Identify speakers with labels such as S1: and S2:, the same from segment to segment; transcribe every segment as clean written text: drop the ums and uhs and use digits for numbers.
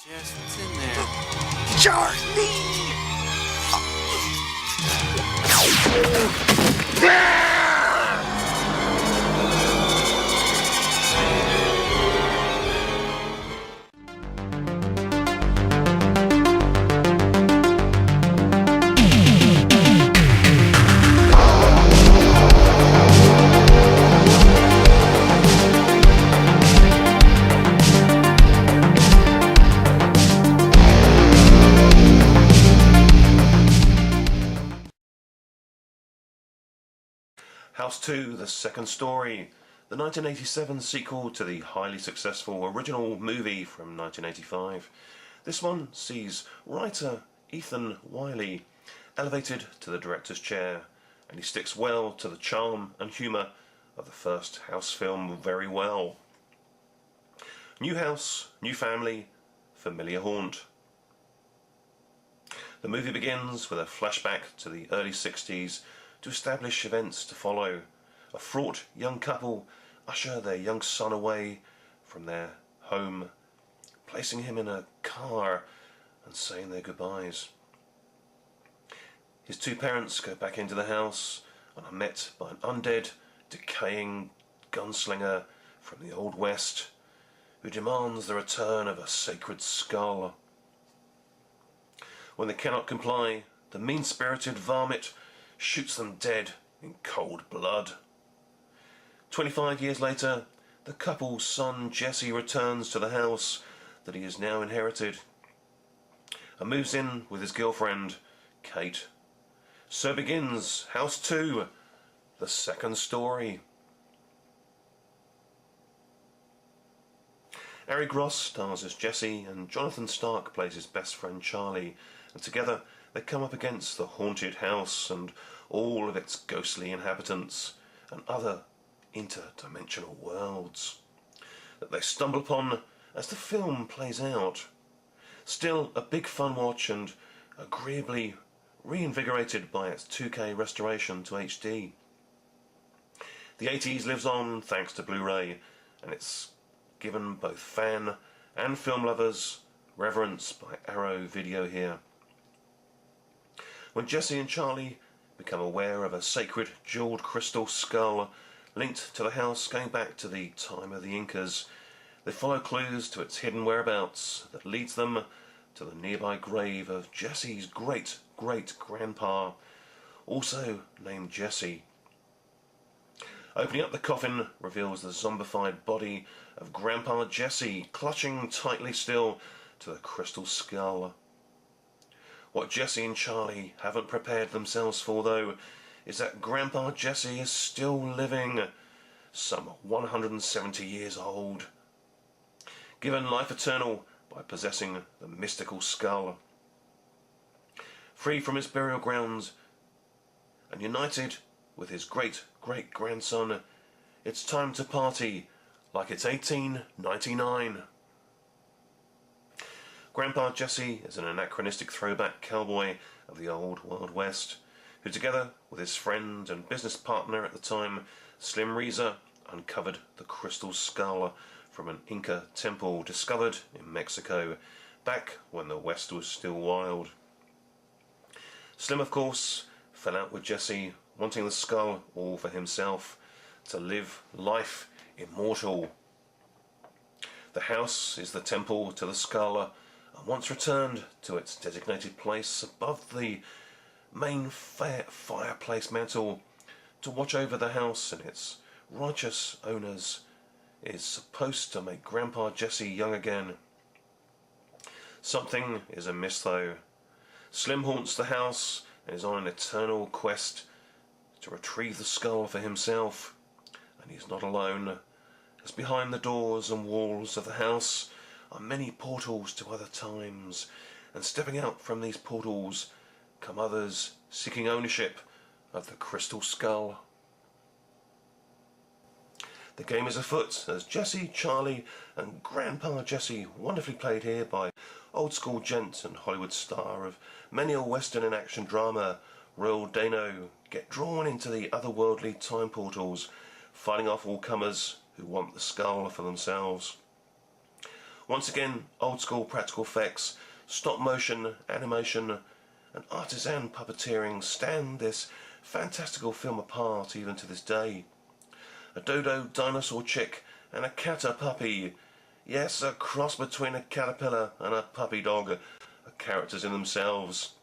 S1: Just what's in there?
S2: Charlie!
S3: House 2, The Second Story, the 1987 sequel to the highly successful original movie from 1985. This one sees writer Ethan Wiley elevated to the director's chair, and he sticks well to the charm and humour of the first House film very well. New house, new family, familiar haunt. The movie begins with a flashback to the early 60s to establish events to follow. A fraught young couple usher their young son away from their home, placing him in a car and saying their goodbyes. His two parents go back into the house and are met by an undead, decaying gunslinger from the Old West who demands the return of a sacred skull. When they cannot comply, the mean-spirited varmint shoots them dead in cold blood. 25 years later, the couple's son Jesse returns to the house that he has now inherited and moves in with his girlfriend, Kate. So begins House 2, The Second Story. Arye Gross stars as Jesse and Jonathan Stark plays his best friend Charlie, and together they come up against the haunted house and all of its ghostly inhabitants and other interdimensional worlds that they stumble upon as the film plays out. Still a big fun watch and agreeably reinvigorated by its 2K restoration to HD. The 80s lives on thanks to Blu-Ray, and it's given both fan and film lovers reverence by Arrow Video here. When Jesse and Charlie become aware of a sacred jeweled crystal skull linked to the house going back to the time of the Incas, they follow clues to its hidden whereabouts that leads them to the nearby grave of Jesse's great-great-grandpa, also named Jesse. Opening up the coffin reveals the zombified body of Grandpa Jesse clutching tightly still to the crystal skull. What Jesse and Charlie haven't prepared themselves for, though, is that Grandpa Jesse is still living, some 170 years old, given life eternal by possessing the mystical skull. Free from his burial grounds and united with his great-great-grandson, it's time to party like it's 1899. Grandpa Jesse is an anachronistic throwback cowboy of the old Wild West, who together with his friend and business partner at the time, Slim Reeser, uncovered the crystal skull from an Inca temple discovered in Mexico, back when the West was still wild. Slim, of course, fell out with Jesse, wanting the skull all for himself, to live life immortal. The house is the temple to the skull, and once returned to its designated place above the main fireplace mantle to watch over the house and its righteous owners, is supposed to make Grandpa Jesse young again. Something is amiss, though. Slim haunts the house and is on an eternal quest to retrieve the skull for himself, and he's not alone, as behind the doors and walls of the house are many portals to other times, and stepping out from these portals come others seeking ownership of the crystal skull. The game is afoot as Jesse, Charlie and Grandpa Jesse, wonderfully played here by old school gent and Hollywood star of many a western and action drama, Royal Dano, get drawn into the otherworldly time portals, fighting off all comers who want the skull for themselves. Once again, old school practical effects, stop motion, animation and artisan puppeteering stand this fantastical film apart even to this day. A dodo dinosaur chick and a catter puppy. Yes, a cross between a caterpillar and a puppy dog are characters in themselves.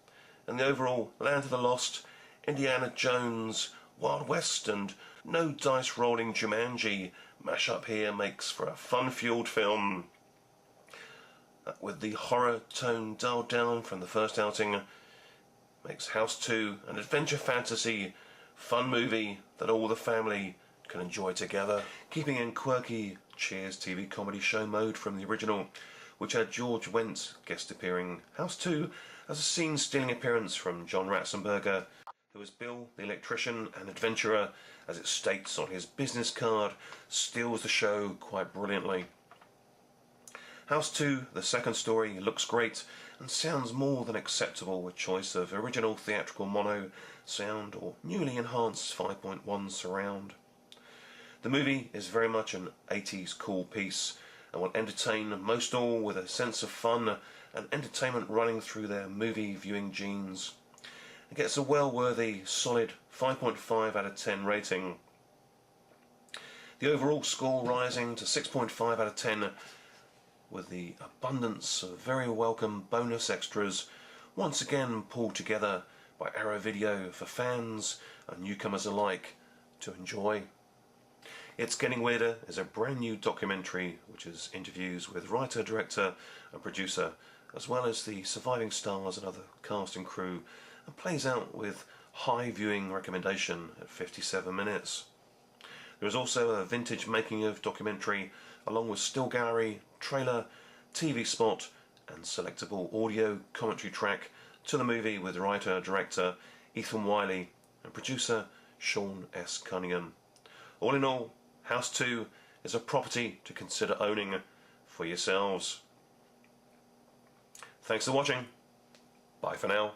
S3: And the overall Land of the Lost, Indiana Jones, Wild West and no dice rolling Jumanji mashup here makes for a fun-fueled film. With the horror tone dialed down from the first outing, makes House 2 an adventure fantasy fun movie that all the family can enjoy together. Keeping in quirky Cheers TV comedy show mode from the original, which had George Wendt guest appearing, House 2 has a scene-stealing appearance from John Ratzenberger, who as Bill the electrician and adventurer, as it states on his business card, steals the show quite brilliantly. House 2, the second story, looks great and sounds more than acceptable with choice of original theatrical mono sound or newly enhanced 5.1 surround. The movie is very much an 80s cool piece and will entertain most all with a sense of fun and entertainment running through their movie viewing genes. It gets a well-worthy, solid 5.5 out of 10 rating. The overall score rising to 6.5 out of 10 with the abundance of very welcome bonus extras once again pulled together by Arrow Video for fans and newcomers alike to enjoy. It's Getting Weirder is a brand new documentary which is interviews with writer, director and producer as well as the surviving stars and other cast and crew, and plays out with high viewing recommendation at 57 minutes. There is also a vintage making of documentary along with still gallery, trailer, TV spot and selectable audio commentary track to the movie with writer, director Ethan Wiley and producer Sean S. Cunningham. All in all, House 2 is a property to consider owning for yourselves. Thanks for watching. Bye for now.